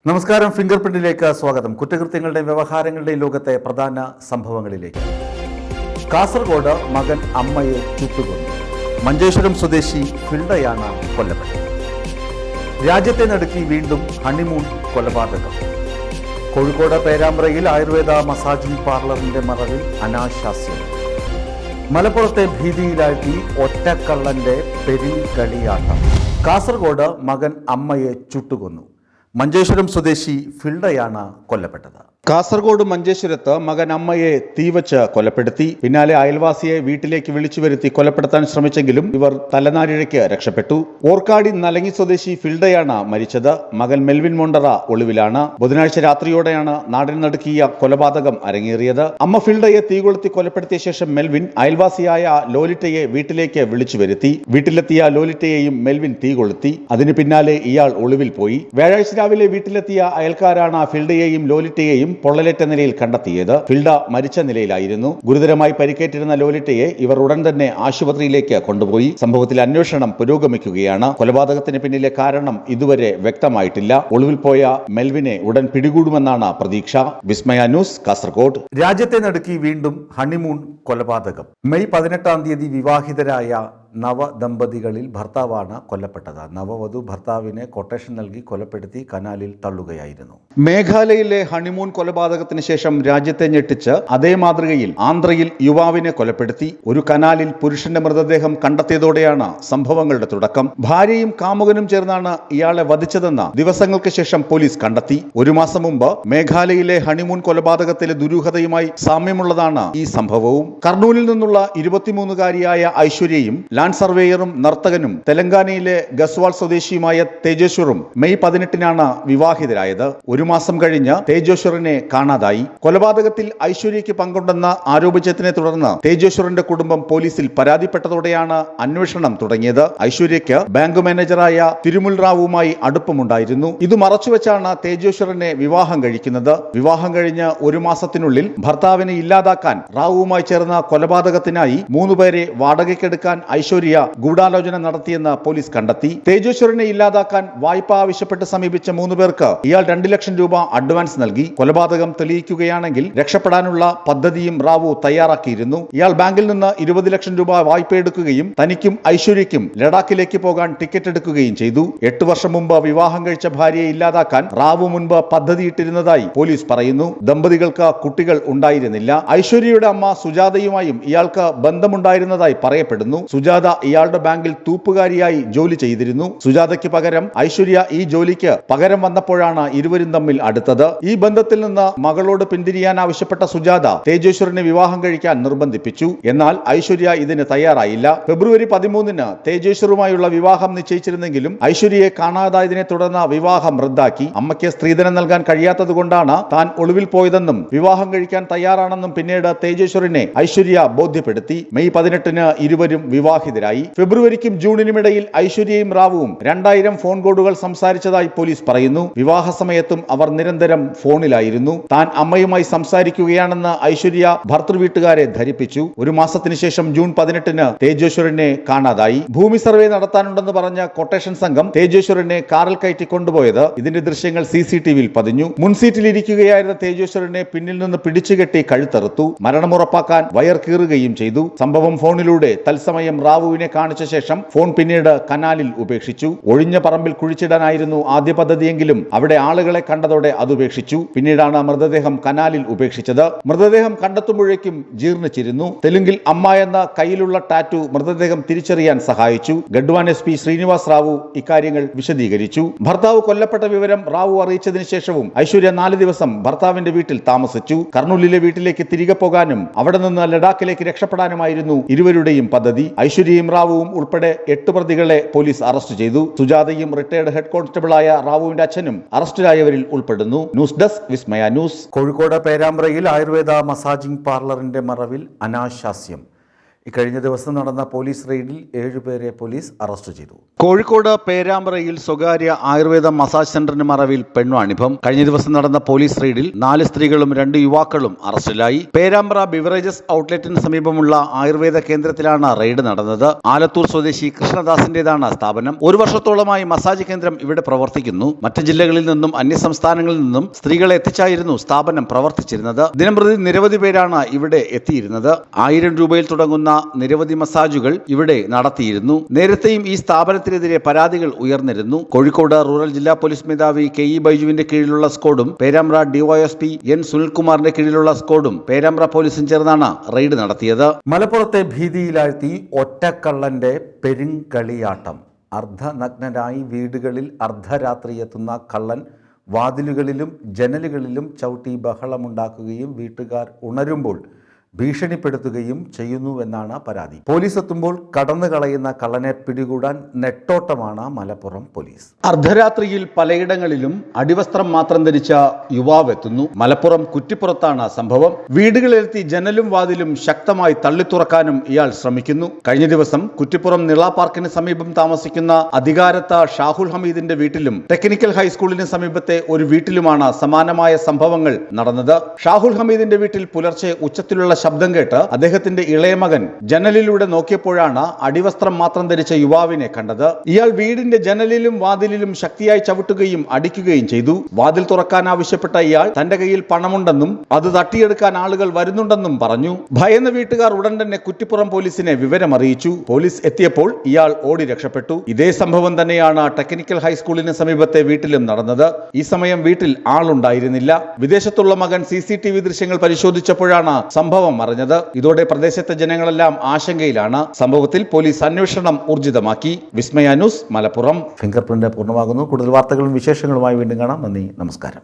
നമസ്കാരം. ഫിംഗർ പ്രിന്റിലേക്ക് സ്വാഗതം. കുറ്റകൃത്യങ്ങളുടെയും വ്യവഹാരങ്ങളുടെയും ലോകത്തെ പ്രധാന സംഭവങ്ങളിലേക്ക്. കാസർഗോഡ് മകൻ അമ്മയെ ചുട്ടുകൊന്നു. മഞ്ചേശ്വരം സ്വദേശി ഫിൽഡയാണ് കൊല്ലപ്പെട്ടത്. രാജ്യത്തെ നടുക്കി വീണ്ടും ഹണിമൂൺ കൊലപാതകം. കോഴിക്കോട് പേരാമ്പ്രയിൽ ആയുർവേദ മസാജിംഗ് പാർലറിന്റെ മറവിൽ അനാശാസ്യം. മലപ്പുറത്തെ ഭീതിയിലാഴ്ത്തി ഒറ്റക്കള്ളന്റെ പെരിങ്കളിയാട്ടം. കാസർഗോഡ് മകൻ അമ്മയെ ചുട്ടുകൊന്നു. മഞ്ചേശ്വരം സ്വദേശി ഫിൽഡയാണ് കൊല്ലപ്പെട്ടത്. കാസർഗോഡ് മഞ്ചേശ്വരത്ത് മകൻ അമ്മയെ തീവച്ച് കൊലപ്പെടുത്തി. പിന്നാലെ അയൽവാസിയെ വീട്ടിലേക്ക് വിളിച്ചു വരുത്തി കൊലപ്പെടുത്താൻ ശ്രമിച്ചെങ്കിലും ഇവർ തലനാരിഴയ്ക്ക് രക്ഷപ്പെട്ടു. ഓർക്കാടി നലങ്ങി സ്വദേശി ഫിൽഡയാണ് മരിച്ചത്. മകൻ മെൽവിൻ മൊണ്ടറ ഒളിവിലാണ്. ബുധനാഴ്ച രാത്രിയോടെയാണ് നാടിന് നടുക്കിയ കൊലപാതകം അരങ്ങേറിയത്. അമ്മ ഫിൽഡയെ തീകൊളുത്തി കൊലപ്പെടുത്തിയ ശേഷം മെൽവിൻ അയൽവാസിയായ ലോലിറ്റയെ വീട്ടിലേക്ക് വിളിച്ചു വരുത്തി. വീട്ടിലെത്തിയ ലോലിറ്റയെയും മെൽവിൻ തീ കൊളുത്തി. അതിന് പിന്നാലെ ഇയാൾ ഒളിവിൽ പോയി. വ്യാഴാഴ്ച രാവിലെ വീട്ടിലെത്തിയ അയൽക്കാരാണ് ഫിൽഡയെയും ലോലിറ്റയെയും പൊള്ളലേറ്റ നിലയിൽ കണ്ടെത്തിയത്. ഫിൽഡ മരിച്ച നിലയിലായിരുന്നു. ഗുരുതരമായി പരിക്കേറ്റിരുന്ന ലോലിറ്റയെ ഇവർ ഉടൻ തന്നെ ആശുപത്രിയിലേക്ക് കൊണ്ടുപോയി. സംഭവത്തിൽ അന്വേഷണം പുരോഗമിക്കുകയാണ്. കൊലപാതകത്തിന് പിന്നിലെ കാരണം ഇതുവരെ വ്യക്തമായിട്ടില്ല. ഒളിവിൽ പോയ മെൽവിനെ ഉടൻ പിടികൂടുമെന്നാണ് പ്രതീക്ഷ. വിസ്മയ ന്യൂസ്, കാസർഗോഡ്. രാജ്യത്തെ നടുക്കി വീണ്ടും ഹണിമൂൺ കൊലപാതകം. മെയ് 18-ാം തീയതി വിവാഹിതരായ നവദമ്പതികളിൽ ഭർത്താവാണ് കൊല്ലപ്പെട്ടത്. നവവധു ഭർത്താവിനെ കൊട്ടേഷൻ നൽകി കൊലപ്പെടുത്തി കനാലിൽ തള്ളുകയായിരുന്നു. മേഘാലയയിലെ ഹണിമൂൺ കൊലപാതകത്തിന് ശേഷം രാജ്യത്തെ ഞെട്ടിച്ച് അതേ മാതൃകയിൽ ആന്ധ്രയിൽ യുവാവിനെ കൊലപ്പെടുത്തി ഒരു കനാലിൽ പുരുഷന്റെ മൃതദേഹം കണ്ടെത്തിയതോടെയാണ് സംഭവങ്ങളുടെ തുടക്കം. ഭാര്യയും കാമുകനും ചേർന്നാണ് ഇയാളെ വധിച്ചതെന്ന് ദിവസങ്ങൾക്ക് ശേഷം പോലീസ് കണ്ടെത്തി. ഒരു മാസം മുമ്പ് മേഘാലയയിലെ ഹണിമൂൺ കൊലപാതകത്തിലെ ദുരൂഹതയുമായി സാമ്യമുള്ളതാണ് ഈ സംഭവവും. കർണൂലിൽ നിന്നുള്ള 23-കാരിയായ ഐശ്വര്യയും ലാൻഡ് സർവേയറും നർത്തകനും തെലങ്കാനയിലെ ഗസ്വാൾ സ്വദേശിയുമായ തേജേശ്വറും മെയ് 18-നാണ് വിവാഹിതരായത്. ഒരു മാസം കഴിഞ്ഞ് തേജേശ്വറിനെ കാണാതായി. കൊലപാതകത്തിൽ ഐശ്വര്യയ്ക്ക് പങ്കുണ്ടെന്ന് ആരോപിച്ചതിനെ തുടർന്ന് തേജേശ്വറിന്റെ കുടുംബം പോലീസിൽ പരാതിപ്പെട്ടതോടെയാണ് അന്വേഷണം തുടങ്ങിയത്. ഐശ്വര്യയ്ക്ക് ബാങ്ക് മാനേജറായ തിരുമുൽ റാവുമായി അടുപ്പമുണ്ടായിരുന്നു. ഇത് മറച്ചുവെച്ചാണ് തേജേശ്വറിനെ വിവാഹം കഴിക്കുന്നത്. വിവാഹം കഴിഞ്ഞ് ഒരു മാസത്തിനുള്ളിൽ ഭർത്താവിനെ ഇല്ലാതാക്കാൻ റാവുവുമായി ചേർന്ന കൊലപാതകത്തിനായി 3 പേരെ വാടകയ്ക്കെടുക്കാൻ ഐശ്വര്യ ഗൂഢാലോചന നടത്തിയെന്ന് പോലീസ് കണ്ടെത്തി. തേജേശ്വറിനെ ഇല്ലാതാക്കാൻ വായ്പ ആവശ്യപ്പെട്ട് സമീപിച്ച 3 പേർക്ക് ഇയാൾ 2 ലക്ഷം രൂപ അഡ്വാൻസ് നൽകി. കൊലപാതകം തെളിയിക്കുകയാണെങ്കിൽ രക്ഷപ്പെടാനുള്ള പദ്ധതിയും റാവു തയ്യാറാക്കിയിരുന്നു. ഇയാൾ ബാങ്കിൽ നിന്ന് 20 ലക്ഷം രൂപ വായ്പ എടുക്കുകയും തനിക്കും ഐശ്വര്യയ്ക്കും ലഡാക്കിലേക്ക് പോകാൻ ടിക്കറ്റ് എടുക്കുകയും ചെയ്തു. 8 വർഷം മുമ്പ് വിവാഹം കഴിച്ച ഭാര്യയെ ഇല്ലാതാക്കാൻ റാവു മുൻപ് പദ്ധതിയിട്ടിരുന്നതായി പോലീസ് പറയുന്നു. ദമ്പതികൾക്ക് കുട്ടികൾ ഉണ്ടായിരുന്നില്ല. ഐശ്വര്യയുടെ അമ്മ സുജാതയുമായും ഇയാൾക്ക് ബന്ധമുണ്ടായിരുന്നതായി പറയപ്പെടുന്നു. സുജാത ഇയാളുടെ ബാങ്കിൽ തൂപ്പുകാരിയായി ജോലി ചെയ്തിരുന്നു. സുജാതയ്ക്ക് പകരം ഐശ്വര്യ ഈ ജോലിക്ക് പകരം വന്നപ്പോഴാണ് ഇരുവരും തമ്മിൽ അടുത്തത്. ഈ ബന്ധത്തിൽ നിന്ന് മകളോട് പിന്തിരിയാൻ ആവശ്യപ്പെട്ട സുജാത തേജേശ്വറിനെ വിവാഹം കഴിക്കാൻ നിർബന്ധിപ്പിച്ചു. എന്നാൽ ഐശ്വര്യ ഇതിന് തയ്യാറായില്ല. ഫെബ്രുവരി 13-ന് തേജേശ്വറുമായുള്ള വിവാഹം നിശ്ചയിച്ചിരുന്നെങ്കിലും ഐശ്വര്യയെ കാണാതായതിനെ തുടർന്ന് വിവാഹം റദ്ദാക്കി. അമ്മയ്ക്ക് സ്ത്രീധനം നൽകാൻ കഴിയാത്തതുകൊണ്ടാണ് താൻ ഒളിവിൽ പോയതെന്നും വിവാഹം കഴിക്കാൻ തയ്യാറാണെന്നും പിന്നീട് തേജേശ്വറിനെ ഐശ്വര്യ ബോധ്യപ്പെടുത്തി. മെയ് 18-ന് ഇരുവരും വിവാഹിതരായി. ഫെബ്രുവരിക്കും ജൂണിനുമിടയിൽ ഐശ്വര്യയും റാവുവും 2000 ഫോൺ കോളുകൾ സംസാരിച്ചതായി പോലീസ് പറയുന്നു. വിവാഹ സമയത്തും അവർ നിരന്തരം ഫോണിലായിരുന്നു. താൻ അമ്മയുമായി സംസാരിക്കുകയാണെന്ന് ഐശ്വര്യ ഭർത്തൃവീട്ടുകാരെ ധരിപ്പിച്ചു. ഒരു മാസത്തിന് ശേഷം ജൂൺ 18-ന് തേജേശ്വറിനെ കാണാതായി. ഭൂമി സർവേ നടത്താനുണ്ടെന്ന് പറഞ്ഞ കൊട്ടേഷൻ സംഘം തേജേശ്വറിനെ കാറിൽ കയറ്റി കൊണ്ടുപോയത്. ഇതിന്റെ ദൃശ്യങ്ങൾ CCTV-യിൽ പതിഞ്ഞു. മുൻസീറ്റിലിരിക്കുകയായിരുന്ന തേജേശ്വറിനെ പിന്നിൽ നിന്ന് പിടിച്ചുകെട്ടി കഴുത്തറുത്തു. മരണമുറപ്പാക്കാൻ വയർ കീറുകയും ചെയ്തു. സംഭവം ഫോണിലൂടെ തത്സമയം റാവുവിനെ കാണിച്ച ശേഷം ഫോൺ പിന്നീട് കനാലിൽ ഉപേക്ഷിച്ചു. ഒഴിഞ്ഞ പറമ്പിൽ കുഴിച്ചിടാനായിരുന്നു ആദ്യ പദ്ധതിയെങ്കിലും അവിടെ ആളുകളെ കണ്ടതോടെ അത് ഉപേക്ഷിച്ചു. പിന്നീടാണ് മൃതദേഹം കനാലിൽ ഉപേക്ഷിച്ചത്. മൃതദേഹം കണ്ടെത്തുമ്പോഴേക്കും ജീർണിച്ചിരുന്നു. തെലുങ്കിൽ അമ്മ എന്ന കയ്യിലുള്ള ടാറ്റു മൃതദേഹം തിരിച്ചറിയാൻ സഹായിച്ചു. ഗഡ്വാൻ SP ശ്രീനിവാസ് റാവു ഇക്കാര്യങ്ങൾ വിശദീകരിച്ചു. ഭർത്താവ് കൊല്ലപ്പെട്ട വിവരം റാവു അറിയിച്ചതിന് ശേഷവും ഐശ്വര്യ 4 ദിവസം ഭർത്താവിന്റെ വീട്ടിൽ താമസിച്ചു. കർണൂലിലെ വീട്ടിലേക്ക് തിരികെ പോകാനും അവിടെ നിന്ന് ലഡാക്കിലേക്ക് രക്ഷപ്പെടാനുമായിരുന്നു ഇരുവരുടെയും പദ്ധതി. ഐശ്വര്യയും റാവുവും ഉൾപ്പെടെ 8 പ്രതികളെ പോലീസ് അറസ്റ്റ് ചെയ്തു. സുജാതയും റിട്ടയർഡ് ഹെഡ് കോൺസ്റ്റബിളായ റാവുവിന്റെ അച്ഛനും അറസ്റ്റിലായവരിൽ ഉൾപ്പെടുന്നു. ന്യൂസ് ഡെസ്ക്, വിസ്മയ ന്യൂസ്. കോഴിക്കോട് പേരാമ്പ്രയിൽ ആയുർവേദ മസാജിംഗ് പാർലറിന്റെ മറവിൽ അനാശാസ്യം. ഇക്കഴിഞ്ഞ ദിവസം നടന്ന പോലീസ് റെയ്ഡിൽ 7 പേരെ പോലീസ് അറസ്റ്റ് ചെയ്തു. കോഴിക്കോട് പേരാമ്പ്രയിൽ സ്വകാര്യ ആയുർവേദ മസാജ് സെന്ററിന് മറവിൽ പെൺവാണിഭം. കഴിഞ്ഞ ദിവസം നടന്ന പോലീസ് റെയ്ഡിൽ 4 സ്ത്രീകളും 2 യുവാക്കളും അറസ്റ്റിലായി. പേരാമ്പ്ര ബിവറേജസ് ഔട്ട്ലെറ്റിന് സമീപമുള്ള ആയുർവേദ കേന്ദ്രത്തിലാണ് റെയ്ഡ് നടന്നത്. ആലത്തൂർ സ്വദേശി കൃഷ്ണദാസിന്റേതാണ് സ്ഥാപനം. 1 വർഷത്തോളമായി മസാജ് കേന്ദ്രം ഇവിടെ പ്രവർത്തിക്കുന്നു. മറ്റ് ജില്ലകളിൽ നിന്നും അന്യസംസ്ഥാനങ്ങളിൽ നിന്നും സ്ത്രീകളെ എത്തിച്ചായിരുന്നു സ്ഥാപനം പ്രവർത്തിച്ചിരുന്നത്. ദിനംപ്രതി നിരവധി പേരാണ് ഇവിടെ എത്തിയിരുന്നത്. 1000 രൂപയിൽ തുടങ്ങുന്ന നിരവധി മസാജുകൾ ഇവിടെ നടത്തിയിരുന്നു. നേരത്തെയും ഈ സ്ഥാപനത്തിനെതിരെ പരാതികൾ ഉയർന്നിരുന്നു. കോഴിക്കോട് റൂറൽ ജില്ലാ പോലീസ് മേധാവി KE ബൈജുവിന്റെ കീഴിലുള്ള സ്ക്വാഡും പേരാമ്പ്ര DYSP N സുനിൽകുമാറിന്റെ കീഴിലുള്ള സ്ക്വാഡും പേരാമ്പ്ര പോലീസും ചേർന്നാണ് റെയ്ഡ് നടത്തിയത്. മലപ്പുറത്തെ ഭീതിയിലാഴ്ത്തി ഒറ്റക്കള്ളന്റെ പെരുങ്കളിയാട്ടം. അർദ്ധനഗ്നനായി വീടുകളിൽ അർദ്ധരാത്രി എത്തുന്ന കള്ളൻ വാതിലുകളിലും ജനലുകളിലും ചവിട്ടി ബഹളമുണ്ടാക്കുകയും വീട്ടുകാർ ഉണരുമ്പോൾ ഭീഷണിപ്പെടുത്തുകയും ചെയ്യുന്നുവെന്നാണ് പരാതി. പോലീസ് എത്തുമ്പോൾ കടന്നു കളയുന്ന കള്ളനെ പിടികൂടാൻ നെട്ടോട്ടമാണ് മലപ്പുറം പോലീസ്. അർദ്ധരാത്രിയിൽ പലയിടങ്ങളിലും അടിവസ്ത്രം മാത്രം ധരിച്ച യുവാവ് എത്തുന്നു. മലപ്പുറം കുറ്റിപ്പുറത്താണ് സംഭവം. വീടുകളിലെത്തി ജനലും വാതിലും ശക്തമായി തള്ളിത്തുറക്കാനും ഇയാൾ ശ്രമിക്കുന്നു. കഴിഞ്ഞ ദിവസം കുറ്റിപ്പുറം നിള പാർക്കിന് സമീപം താമസിക്കുന്ന അധികാരത്ത ഷാഹുൽ ഹമീദിന്റെ വീട്ടിലും ടെക്നിക്കൽ ഹൈസ്കൂളിന് സമീപത്തെ ഒരു വീട്ടിലുമാണ് സമാനമായ സംഭവങ്ങൾ നടന്നത്. ഷാഹുൽ ഹമീദിന്റെ വീട്ടിൽ പുലർച്ചെ ഉച്ചത്തിലുള്ള ശബ്ദം കേട്ട് അദ്ദേഹത്തിന്റെ ഇളയ മകൻ ജനലിലൂടെ നോക്കിയപ്പോഴാണ് അടിവസ്ത്രം മാത്രം ധരിച്ച യുവാവിനെ കണ്ടത്. ഇയാൾ വീടിന്റെ ജനലിലും വാതിലിലും ശക്തിയായി ചവിട്ടുകയും അടിക്കുകയും ചെയ്തു. വാതിൽ തുറക്കാൻ ആവശ്യപ്പെട്ട ഇയാൾ തന്റെ കയ്യിൽ പണമുണ്ടെന്നും അത് തട്ടിയെടുക്കാൻ ആളുകൾ വരുന്നുണ്ടെന്നും പറഞ്ഞു. ഭയന്ന വീട്ടുകാർ ഉടൻ തന്നെ കുറ്റിപ്പുറം പോലീസിനെ വിവരമറിയിച്ചു. പോലീസ് എത്തിയപ്പോൾ ഇയാൾ ഓടി രക്ഷപ്പെട്ടു. ഇതേ സംഭവം തന്നെയാണ് ടെക്നിക്കൽ ഹൈസ്കൂളിന് സമീപത്തെ വീട്ടിലും നടന്നത്. ഈ സമയം വീട്ടിൽ ആളുണ്ടായിരുന്നില്ല. വിദേശത്തുള്ള മകൻ CCTV ദൃശ്യങ്ങൾ പരിശോധിച്ചപ്പോഴാണ് സംഭവം അറിഞ്ഞത്. ഇതോടെ പ്രദേശത്തെ ജനങ്ങളെല്ലാം ആശങ്കയിലാണ്. സംഭവത്തിൽ പോലീസ് അന്വേഷണം ഊർജിതമാക്കി. വിസ്മയ ന്യൂസ്, മലപ്പുറം. ഫിംഗർ പ്രിന്റ് പൂർണ്ണമാകുന്നു. കൂടുതൽ വാർത്തകളും വിശേഷങ്ങളുമായി വീണ്ടും കാണാം. നന്ദി, നമസ്കാരം.